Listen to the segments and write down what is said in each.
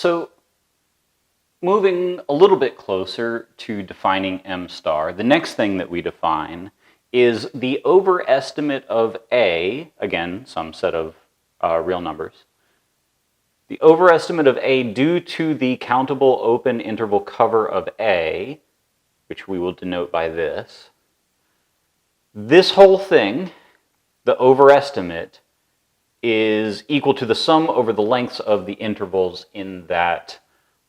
So moving a little bit closer to defining m star, the next thing that we define is the overestimate of A, again, some set of real numbers, the overestimate of A due to the countable open interval cover of A, which we will denote by this. This whole thing, the overestimate, is equal to the sum over the lengths of the intervals in that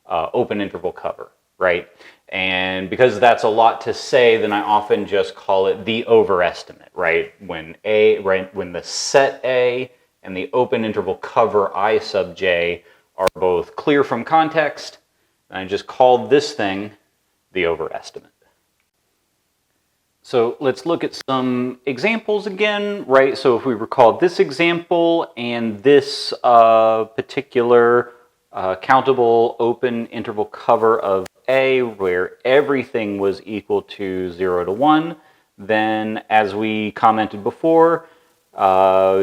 open interval cover, right? And because that's a lot to say, then I often just call it the overestimate, right? When the set A and the open interval cover I sub j are both clear from context, and I just call this thing the overestimate. So let's look at some examples again, right? So if we recall this example and this particular countable open interval cover of A, where everything was equal to 0 to 1, then as we commented before,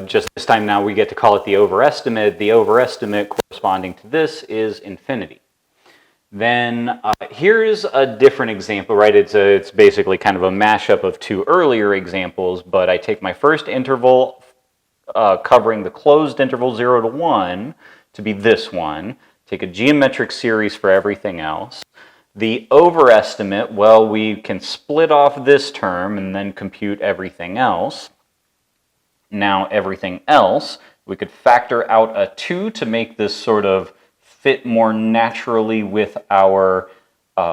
just this time now we get to call it the overestimate. The overestimate corresponding to this is infinity. Then here's a different example, right? It's basically kind of a mashup of two earlier examples, but I take my first interval covering the closed interval 0 to 1 to be this one, take a geometric series for everything else. The overestimate, well, we can split off this term and then compute everything else. Now everything else, we could factor out a 2 to make this sort of fit more naturally with our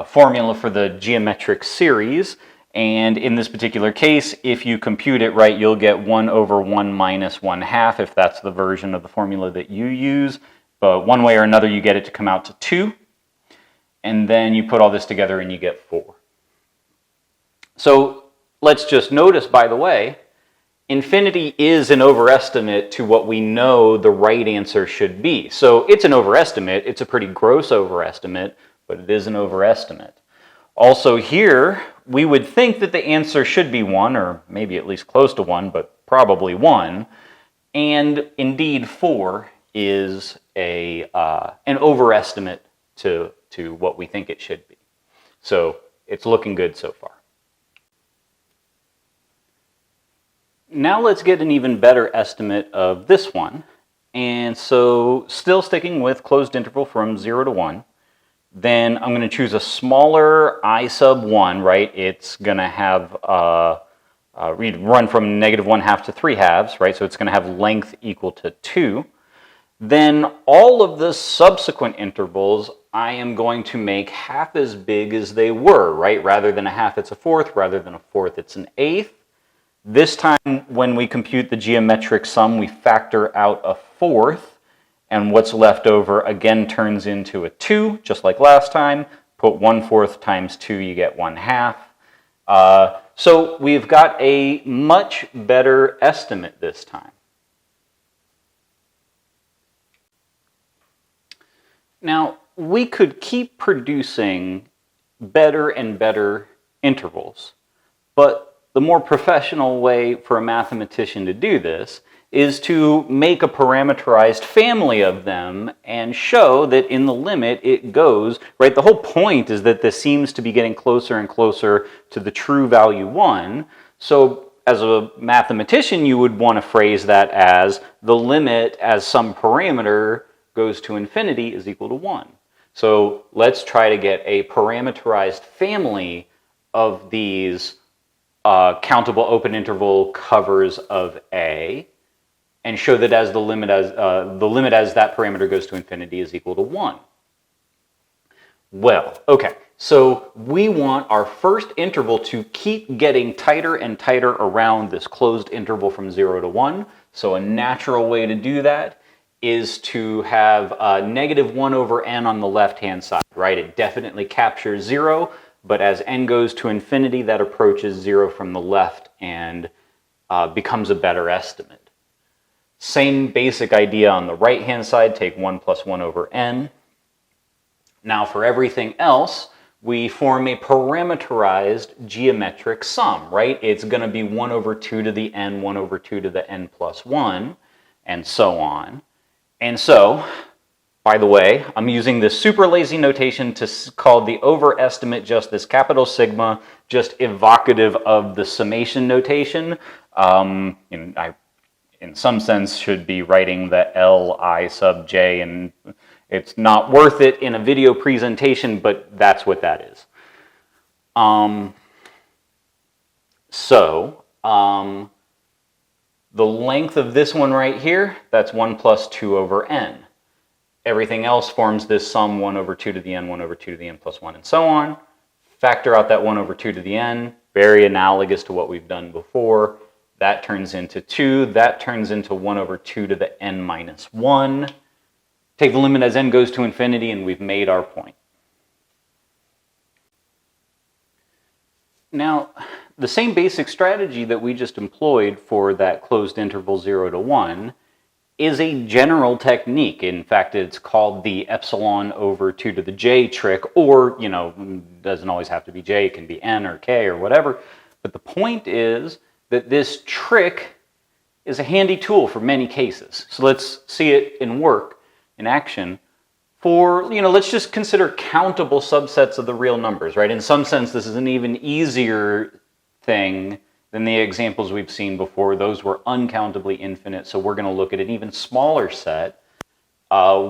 formula for the geometric series. And in this particular case, if you compute it right, you'll get 1 over 1 minus 1/2 if that's the version of the formula that you use. But one way or another, you get it to come out to 2. And then you put all this together and you get 4. So let's just notice, by the way, infinity is an overestimate to what we know the right answer should be. So it's an overestimate. It's a pretty gross overestimate, but it is an overestimate. Also here, we would think that the answer should be 1, or maybe at least close to 1, but probably 1. And indeed, 4 is an overestimate to what we think it should be. So it's looking good so far. Now let's get an even better estimate of this one. And so still sticking with closed interval from 0 to 1, then I'm going to choose a smaller I sub 1, right? It's going to have run from -1/2 to 3/2, right? So it's going to have length equal to 2. Then all of the subsequent intervals I am going to make half as big as they were, right? Rather than a half, it's a fourth. Rather than a fourth, it's an eighth. This time, when we compute the geometric sum, we factor out a fourth, and what's left over again turns into a 2, just like last time. Put 1/4 times 2, you get 1/2. So we've got a much better estimate this time. Now, we could keep producing better and better intervals, but the more professional way for a mathematician to do this is to make a parameterized family of them and show that in the limit it goes, right? The whole point is that this seems to be getting closer and closer to the true value 1. So as a mathematician, you would want to phrase that as the limit as some parameter goes to infinity is equal to 1. So let's try to get a parameterized family of these countable open interval covers of A, and show that as the limit as that parameter goes to infinity is equal to 1. Well, okay, so we want our first interval to keep getting tighter and tighter around this closed interval from 0 to 1. So a natural way to do that is to have -1 over n on the left-hand side, right? It definitely captures 0, but as n goes to infinity, that approaches 0 from the left and becomes a better estimate. Same basic idea on the right-hand side, take 1 plus 1 over n. Now for everything else, we form a parameterized geometric sum, right? It's going to be 1 over 2 to the n, 1 over 2 to the n plus 1, and so on. And so By the way, I'm using this super lazy notation called the overestimate, just this capital sigma, just evocative of the summation notation. I, in some sense, should be writing the Li sub j, and it's not worth it in a video presentation, but that's what that is. The length of this one right here, that's 1 plus 2 over n. Everything else forms this sum 1 over 2 to the n, 1 over 2 to the n plus 1, and so on. Factor out that 1 over 2 to the n, very analogous to what we've done before. That turns into 2. That turns into 1 over 2 to the n minus 1. Take the limit as n goes to infinity, and we've made our point. Now, the same basic strategy that we just employed for that closed interval 0 to 1 is a general technique. In fact, it's called the epsilon over 2 to the j trick, or, doesn't always have to be j, it can be n or k or whatever. But the point is that this trick is a handy tool for many cases. So let's see it in action. For, let's just consider countable subsets of the real numbers, right? In some sense, this is an even easier thing than the examples we've seen before. Those were uncountably infinite, so we're going to look at an even smaller set,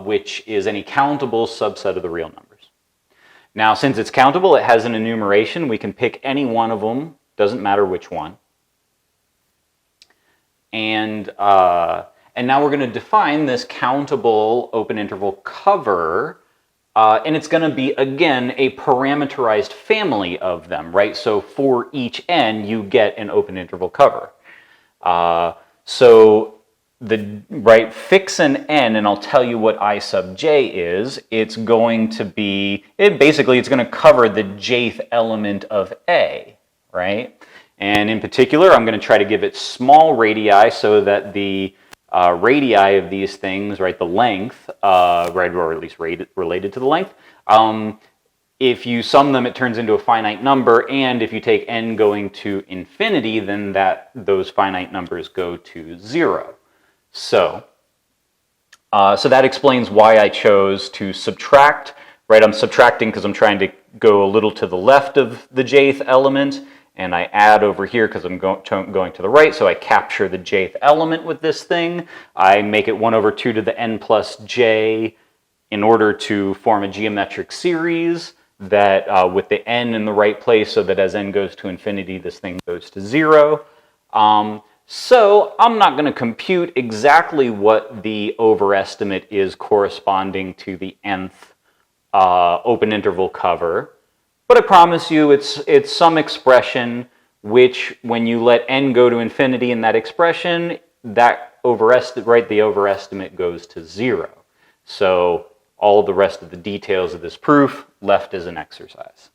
which is any countable subset of the real numbers. Now, since it's countable, it has an enumeration. We can pick any one of them, doesn't matter which one. And now we're going to define this countable open interval cover, and it's going to be, again, a parameterized family of them, right? So for each n, you get an open interval cover. Fix an n, and I'll tell you what I sub j is. It's going to be, basically, it's going to cover the jth element of A, right? And in particular, I'm going to try to give it small radii so that the radii of these things, right, the length, or at least related to the length, if you sum them, it turns into a finite number, and if you take n going to infinity, then those finite numbers go to 0. So that explains why I chose to subtract, right? I'm subtracting because I'm trying to go a little to the left of the jth element, and I add over here because I'm going to the right, so I capture the jth element with this thing. I make it 1 over 2 to the n plus j in order to form a geometric series that with the n in the right place, so that as n goes to infinity, this thing goes to 0. So I'm not going to compute exactly what the overestimate is corresponding to the nth open interval cover. But I promise you it's some expression which, when you let n go to infinity in that expression, the overestimate goes to 0. So all the rest of the details of this proof left as an exercise.